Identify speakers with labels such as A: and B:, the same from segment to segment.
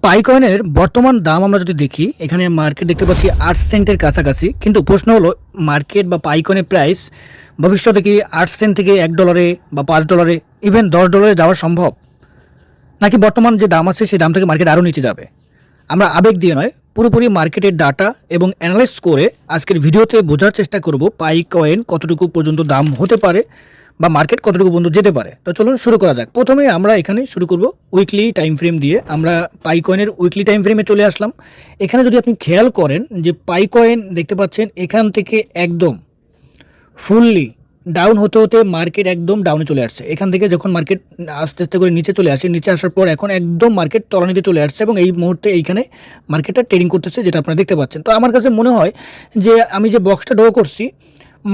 A: পাই কয়েনের বর্তমান দাম আমরা যদি দেখি, এখানে মার্কেট দেখতে পাচ্ছি ৮ সেন্টের কাছাকাছি। কিন্তু প্রশ্ন হলো মার্কেট বা পাই কয়েনের প্রাইস ভবিষ্যতে কি ৮ সেন্ট থেকে $১ বা $৫, ইভেন $১০ যাওয়া সম্ভব? নাকি বর্তমান যে দাম আছে সেই দাম থেকে মার্কেট আরও নিচে যাবে? আমরা আবেগ দিয়ে নয়, পুরোপুরি মার্কেটের ডাটা এবং অ্যানালাইজ করে আজকের ভিডিওতে বোঝার চেষ্টা করব পাই কয়েন কতটুকু পর্যন্ত দাম হতে পারে বা মার্কেট কতটুকু পর্যন্ত যেতে পারে। তো চলুন শুরু করা যাক। প্রথমে আমরা এখানে শুরু করব উইকলি টাইম ফ্রেম দিয়ে। আমরা পাই কয়েনের উইকলি টাইম ফ্রেমে চলে আসলাম। এখানে যদি আপনি খেয়াল করেন যে পাই কয়েন দেখতে পাচ্ছেন এখান থেকে একদম ফুললি ডাউন হতে হতে মার্কেট একদম ডাউনে চলে আসছে। এখান থেকে যখন মার্কেট আস্তে আস্তে করে নিচে চলে আসে, নিচে আসার পর এখন একদম মার্কেট তলানিতে চলে আসছে এবং এই মুহূর্তে এইখানে মার্কেটটা ট্রেডিং করতেছে, যেটা আপনারা দেখতে পাচ্ছেন। তো আমার কাছে মনে হয় যে আমি যে বক্সটা ড্র করছি,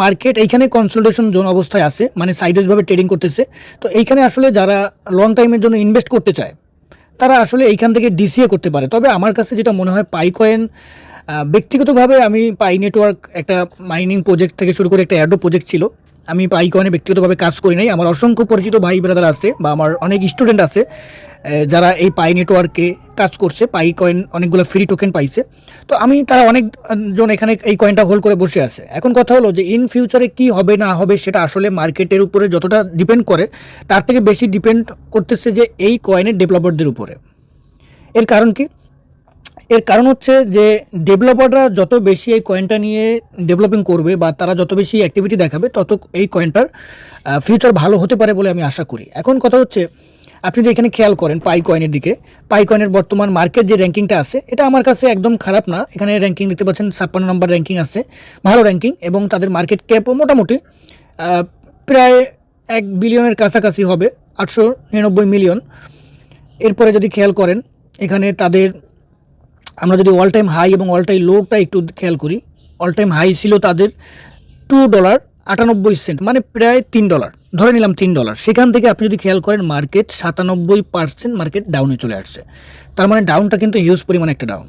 A: মার্কেট এইখানে কনসোলিডেশন জোন অবস্থায় আছে, মানে সাইডওয়েজভাবে ট্রেডিং করতেছে। তো এইখানে আসলে যারা লং টাইমের জন্য ইনভেস্ট করতে চায় তারা আসলে এইখান থেকে ডিসিএ করতে পারে। তবে আমার কাছে যেটা মনে হয় পাই কয়েন ব্যক্তিগতভাবে আমি পাই নেটওয়ার্ক একটা মাইনিং প্রজেক্ট থেকে শুরু করে একটা অ্যাডো প্রজেক্ট ছিল। আমি পাই কয়েনে ব্যক্তিগতভাবে কাজ করি নাই। আমার অসংখ্য পরিচিত ভাই ব্রাদার আছে বা আমার অনেক স্টুডেন্ট আছে যারা এই পাই নেটওয়ার্কে কাজ করছে, পাই কয়েন অনেকগুলো ফ্রি টোকেন পাইছে। তো আমি তারা অনেকজন এখানে এই কয়েনটা হোল্ড করে বসে আছে। এখন কথা হলো যে ইন ফিউচারে কি হবে না হবে সেটা আসলে মার্কেটের উপরে যতটা ডিপেন্ড করে তার থেকে বেশি ডিপেন্ড করতেছে যে এই কয়েনের ডেভেলপারদের উপরে। এর কারণ কি? এর কারণ হচ্ছে যে ডেভেলপাররা যত বেশি এই কয়েনটা নিয়ে ডেভেলপিং করবে বা তারা যত বেশি অ্যাক্টিভিটি দেখাবে তত এই কয়েনটার ফিউচার ভালো হতে পারে বলে আমি আশা করি। এখন কথা হচ্ছে আপনি যদি এখানে খেয়াল করেন পাই কয়েনের দিকে, পাই কয়েনের বর্তমান মার্কেট যে র্যাঙ্কিংটা আছে এটা আমার কাছে একদম খারাপ না। এখানে র্যাঙ্কিং দেখতে পাচ্ছেন 56 নম্বর র্যাঙ্কিং আছে, ভালো র্যাঙ্কিং, এবং তাদের মার্কেট ক্যাপও মোটামুটি প্রায় 1 বিলিয়নের কাছাকাছি হবে, 899 মিলিয়ন। এরপরে যদি খেয়াল করেন এখানে তাদের, আমরা যদি অল টাইম হাই এবং অল টাইম লোটা একটু খেয়াল করি, অল টাইম হাই ছিল তাদের $2.98, মানে প্রায় $3, ধরে নিলাম $3। সেখান থেকে আপনি যদি খেয়াল করেন মার্কেট 97% মার্কেট ডাউনে চলে আসছে। তার মানে ডাউনটা কিন্তু হিউজ পরিমাণে একটা ডাউন।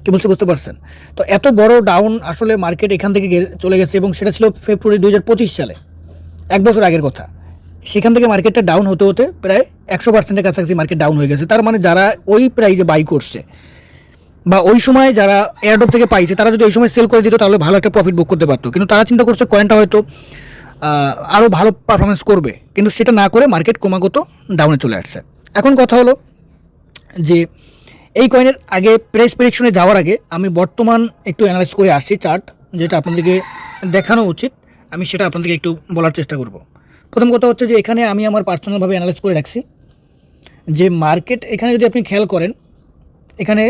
A: কি বুঝতে পারছেন? তো এত বড় ডাউন আসলে মার্কেট এখান থেকে চলে গেছে এবং সেটা ছিল ফেব্রুয়ারি 2025 সালে, 1 বছর আগের কথা। সেখান থেকে মার্কেটটা ডাউন হতে হতে প্রায় 100%-এর কাছাকাছি মার্কেট ডাউন হয়ে গেছে। তার মানে যারা ওই প্রাইজে বাই করছে বা ওই সময় যারা এয়ারড্রপ থেকে পাইছে তারা যদি ওই সময় সেল করে দিত তাহলে ভালো একটা প্রফিট বুক করতে পারতো। কিন্তু তারা চিন্তা করছে কয়েনটা হয়তো আরও ভালো পারফরমেন্স করবে, কিন্তু সেটা না করে মার্কেট ক্রমাগত ডাউনে চলে আসছে। এখন কথা হলো যে এই কয়েনের আগে প্রাইস প্রেডিকশনে যাওয়ার আগে আমি বর্তমান একটু অ্যানালাইজ করে আসছি চার্ট, যেটা আপনাদেরকে দেখানো উচিত, আমি সেটা আপনাদেরকে একটু বলার চেষ্টা করব। প্রথম কথা হচ্ছে যে এখানে আমি আমার পার্সোনালভাবে অ্যানালাইজ করে রাখছি যে মার্কেট এখানে যদি আপনি খেয়াল করেন এখানে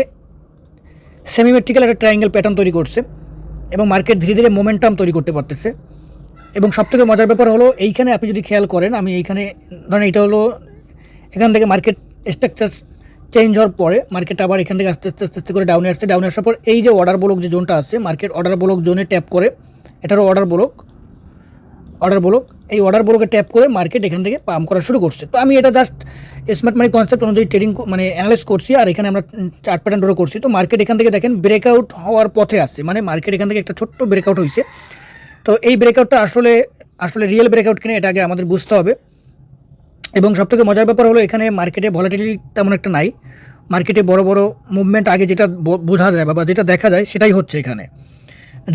A: সেমিমেট্রিক্যাল একটা ট্রায়াঙ্গেল প্যাটার্ন তৈরি করছে এবং মার্কেট ধীরে ধীরে মোমেন্টাম তৈরি করতে পারতেছে। এবং সবথেকে মজার ব্যাপার হলো এইখানে আপনি যদি খেয়াল করেন, আমি এইখানে ধরেন এটা হলো এখান থেকে মার্কেট স্ট্রাকচার চেঞ্জ হওয়ার পরে মার্কেট আবার এখান থেকে আস্তে আস্তে আস্তে আস্তে করে ডাউনে আসছে। ডাউনে আসার পর এই যে অর্ডার ব্লক যে জোনটা আছে, মার্কেট অর্ডার ব্লক জোনে ট্যাপ করে, এটারও অর্ডার ব্লক, এই অর্ডার ব্লকে ট্যাপ করে মার্কেট এখান থেকে পাম্প করা শুরু করছে। তো আমি এটা জাস্ট স্মার্ট মানি কনসেপ্ট অনুযায়ী ট্রেডিং মানে অ্যানালাইজ করছি, আর এখানে আমরা চার্ট প্যাটার্ন ড্র করছি। তো মার্কেট এখান থেকে দেখেন ব্রেকআউট হওয়ার পথে আসছে, মানে মার্কেট এখান থেকে একটা ছোট্ট ব্রেকআউট হয়েছে। তো এই ব্রেকআউটটা আসলে রিয়েল ব্রেকআউট কিনা এটা আগে আমাদের বুঝতে হবে। এবং সবথেকে মজার ব্যাপার হলো এখানে মার্কেটে ভলাটিলিটি তেমন একটা নাই। মার্কেটে বড় বড় মুভমেন্ট আগে যেটা বোঝা যায় বা যেটা দেখা যায় সেটাই হচ্ছে এখানে।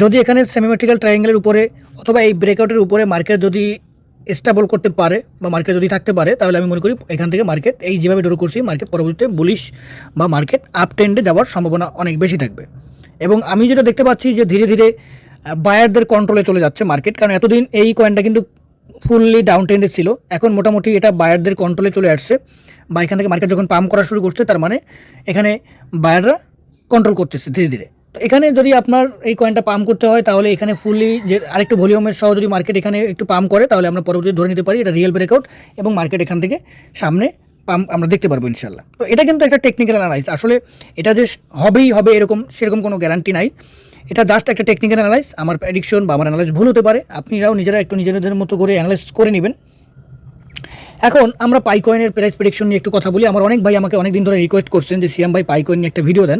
A: যদি এখানে সেমিমেট্রিক্যাল ট্রায়াঙ্গেলের উপরে অথবা এই ব্রেকআউটের উপরে মার্কেট যদি স্টেবল করতে পারে বা মার্কেট যদি থাকতে পারে, তাহলে আমি মনে করি এখান থেকে মার্কেট এই যেভাবে ড্র করছি মার্কেট পরবর্তীতে বুলিশ বা মার্কেট আপ ট্রেন্ডে যাওয়ার সম্ভাবনা অনেক বেশি থাকবে। এবং আমি যেটা দেখতে পাচ্ছি যে ধীরে ধীরে বায়ারদের কন্ট্রোলে চলে যাচ্ছে মার্কেট, কারণ এতদিন এই কয়েনটা কিন্তু ফুললি ডাউন ট্রেন্ডে ছিল, এখন মোটামুটি এটা বায়ারদের কন্ট্রোলে চলে আসছে। বা এখান থেকে মার্কেট যখন পাম্প করা শুরু করছে তার মানে এখানে বায়াররা কন্ট্রোল করতেছে ধীরে ধীরে। তো এখানে যদি আপনার এই কয়েনটা পাম্প করতে হয় তাহলে এখানে ফুললি যে আরেকটু ভলিউমের সহ যদি মার্কেট এখানে একটু পাম্প করে তাহলে আমরা পরবর্তীতে ধরে নিতে পারি এটা রিয়েল ব্রেকআউট এবং মার্কেট এখান থেকে সামনে পাম্প আমরা দেখতে পারবো ইনশাল্লাহ। তো এটা কিন্তু একটা টেকনিক্যাল অ্যানালাইজ, আসলে এটা যে হবেই হবে সেরকম কোনো গ্যারান্টি নাই। এটা জাস্ট একটা টেকনিক্যাল অ্যানালাইজ। আমার প্রেডিকশন বা আমার অ্যানালাইজ ভুল হতে পারে, আপনারাও নিজেরা একটু নিজেদের মতো করে অ্যানালাইজ করে নেবেন। এখন আমরা পাই কয়েনের প্রাইস প্রেডিকশন নিয়ে একটু কথা বলি। আমার অনেক ভাই আমাকে অনেক দিন ধরে রিকোয়েস্ট করছেন যে সিয়াম ভাই পাই কয়েন নিয়ে একটা ভিডিও দেন।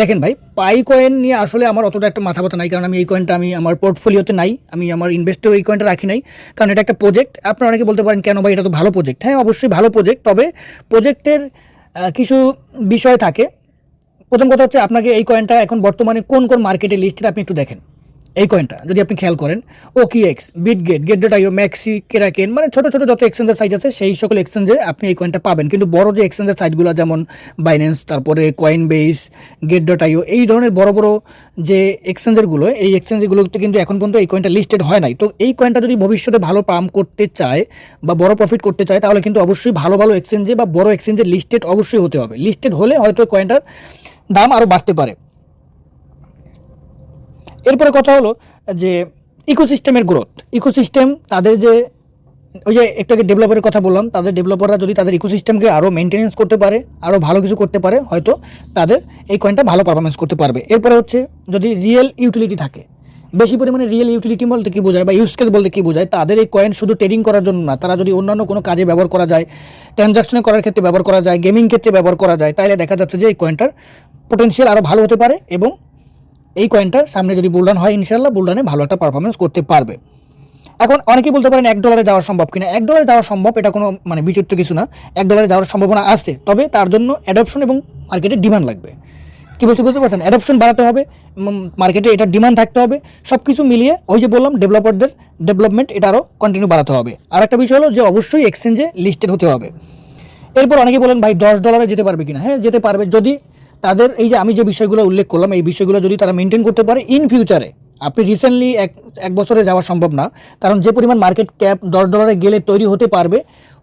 A: দেখেন ভাই, পাই কয়েন নিয়ে আসলে আমার অতটা একটা মাথা ব্যথা নাই, কারণ আমি এই কয়েনটা আমি আমার পোর্টফোলিওতে নাই, আমি আমার ইনভেস্টেও এই কয়েনটা রাখি নাই, কারণ এটা একটা প্রজেক্ট। আপনারা অনেকে বলতে পারেন কেন ভাই, এটা তো ভালো প্রজেক্ট। হ্যাঁ, অবশ্যই ভালো প্রজেক্ট, তবে প্রজেক্টের কিছু বিষয় থাকে। প্রথম কথা হচ্ছে আপনাকে এই কয়েনটা এখন বর্তমানে কোন কোন মার্কেটে লিস্টেড আপনি একটু দেখেন। এই কয়েনটা যদি আপনি খেয়াল করেন, ওকিএক্স, বিটগেট, গেট.io, ম্যাক্সি, কেরাকেন, মানে ছোটো ছোটো যত এক্সচেঞ্জের সাইট আছে সেই সকল এক্সচেঞ্জে আপনি এই কয়েনটা পাবেন। কিন্তু বড় যে এক্সচেঞ্জের সাইটগুলো যেমন বাইন্যান্স, তারপরে কয়েনবেস, গেট.io, এই ধরনের বড় বড় যে এক্সচেঞ্জারগুলো, এই এক্সচেঞ্জগুলোতে কিন্তু এখন পর্যন্ত এই কয়েনটা লিস্টেড হয় নাই। তো এই কয়েনটা যদি ভবিষ্যতে ভালো পাম্প করতে চায় বা বড় প্রফিট করতে চায়, তাহলে কিন্তু অবশ্যই ভালো ভালো এক্সচেঞ্জে বা বড় এক্সচেঞ্জে লিস্টেড অবশ্যই হতে হবে। লিস্টেড হলে হয়তো কয়েনটার দাম আরও বাড়তে পারে। এরপরে কথা হলো যে ইকোসিস্টেমের গ্রোথ। ইকোসিস্টেম তাদের যে ওই যে একটু আগে ডেভেলপারের কথা বললাম, তাদের ডেভেলপাররা যদি তাদের ইকোসিস্টেমকে আরও মেনটেনেন্স করতে পারে, আরও ভালো কিছু করতে পারে, হয়তো তাদের এই কয়েনটা ভালো পারফরমেন্স করতে পারবে। এরপরে হচ্ছে যদি রিয়েল ইউটিলিটি থাকে, বেশি পরিমাণে রিয়েল ইউটিলিটি বলতে কী বোঝায় বা ইউজ কেস বলতে কী বোঝায়, তাদের এই কয়েন শুধু ট্রেডিং করার জন্য না, তারা যদি অন্যান্য কোনো কাজে ব্যবহার করা যায়, ট্রানজাকশনে করার ক্ষেত্রে ব্যবহার করা যায়, গেমিং ক্ষেত্রে ব্যবহার করা যায়, তাহলে দেখা যাচ্ছে যে এই কয়েনটার পোটেনশিয়াল আরও ভালো হতে পারে এবং এই কয়েনটা সামনে যদি বুলডান হয় ইনশাল্লাহ বুলডানে ভালো একটা পারফরমেন্স করতে পারবে। এখন অনেকেই বলতে পারেন $1 যাওয়া সম্ভব কিনা। $1 যাওয়া সম্ভব, এটা কোনো মানে বিচিত্র কিছু না। $1 যাওয়ার সম্ভাবনা আছে, তবে তার জন্য অ্যাডপশন এবং মার্কেটে ডিমান্ড লাগবে। কী বলতে বুঝতে পারছেন? অ্যাডপশন বাড়াতে হবে, মার্কেটে এটার ডিমান্ড থাকতে হবে, সব কিছু মিলিয়ে ওই যে বললাম ডেভেলপারদের ডেভেলপমেন্ট এটা আরও কন্টিনিউ বাড়াতে হবে। আর একটা বিষয় হলো যে অবশ্যই এক্সচেঞ্জে লিস্টেড হতে হবে। এরপর অনেকে বলেন ভাই $10 যেতে পারবে কিনা। হ্যাঁ, যেতে পারবে যদি তাদের এই যে আমি যে বিষয়গুলো উল্লেখ করলাম, এই বিষয়গুলো যদি তারা মেনটেন করতে পারে ইন ফিউচারে। আপনি রিসেন্টলি এক বছরে যাওয়া সম্ভব না, কারণ যে পরিমাণ মার্কেট ক্যাপ $10 গেলে তৈরি হতে পারবে,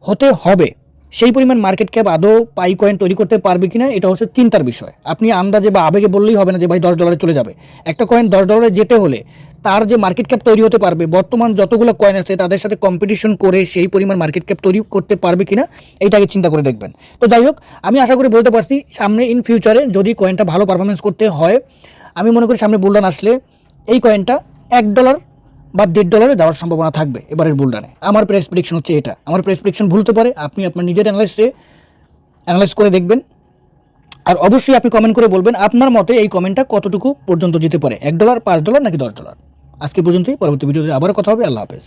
A: হতে হবে, সেই পরিমাণ মার্কেট ক্যাপ আদৌ পাই কয়েন তৈরি করতে পারবে কিনা এটা হচ্ছে চিন্তার বিষয়। আপনি আন্দাজে বা আবেগে বললেই হবে না যে ভাই $10 চলে যাবে। একটা কয়েন $10 যেতে হলে তার যে মার্কেট ক্যাপ তৈরি হতে পারবে, বর্তমান যতগুলো কয়েন আছে তাদের সাথে কম্পিটিশন করে সেই পরিমাণ মার্কেট ক্যাপ তৈরি করতে পারবে কিনা এইটাকে চিন্তা করে দেখবেন। তো যাই হোক, আমি আশা করি বলতে পারছি সামনে ইন ফিউচারে যদি কয়েনটা ভালো পারফরমেন্স করতে হয়, আমি মনে করি সামনে বুলডান আসলে এই কয়েনটা $1 বা $1.5 যাওয়ার সম্ভাবনা থাকবে এবারের বুলডানে। আমার প্রাইস প্রেডিকশন হচ্ছে এটা। আমার প্রাইস প্রেডিকশন ভুলতে পারে, আপনি আপনার নিজের অ্যানালাইজ করে দেখবেন। আর অবশ্যই আপনি কমেন্ট করে বলবেন আপনার মতে এই কমেন্টটা কতটুকু পর্যন্ত যেতে পারে, $1, $5 নাকি $10। আজকে পর্যন্তই, পরবর্তী ভিডিওতে আবারও কথা হবে। আল্লাহ হাফেজ।